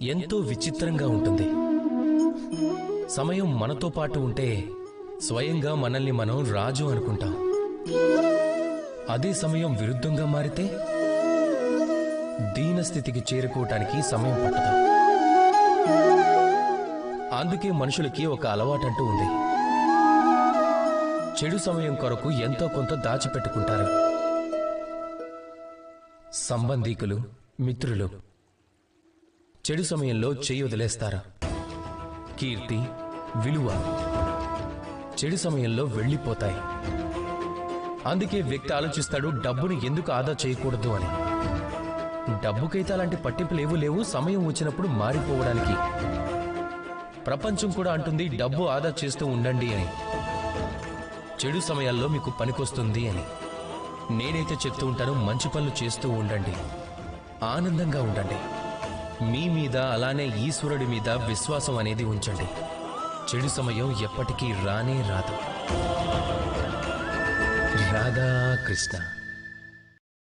ఎంతో విచిత్రంగా ఉంటుంది. సమయం మనతో పాటు ఉంటే స్వయంగా మనల్ని మనం రాజు అనుకుంటాం. అదే సమయం విరుద్ధంగా మారితే దీనస్థితికి చేరుకోవటానికి సమయం పట్టదు. అందుకే మనుషులకి ఒక అలవాటంటూ ఉంది. చెడు సమయం కొరకు ఎంతో కొంత దాచిపెట్టుకుంటారు. సంబంధీకులు, మిత్రులు చెడు సమయంలో చేయి వదిలేస్తారు. కీర్తి, విలువ చెడు సమయంలో వెళ్ళిపోతాయి. అందుకే వ్యక్తి ఆలోచిస్తాడు, డబ్బును ఎందుకు ఆదా చేయకూడదు అని. డబ్బుకైతే అలాంటి పట్టింపులేవూ లేవు. సమయం వచ్చినప్పుడు మారిపోవడానికి. ప్రపంచం కూడా అంటుంది డబ్బు ఆదా చేస్తూ ఉండండి అని, చెడు సమయాల్లో మీకు పనికొస్తుంది అని. నేనైతే చెప్తూ ఉంటాను, మంచి పనులు చేస్తూ ఉండండి, ఆనందంగా ఉండండి. మీ మీద అలానే ఈశ్వరుడి మీద విశ్వాసం అనేది ఉంచండి. చెడు సమయం ఎప్పటికీ రానే రాదు. రాధా కృష్ణ.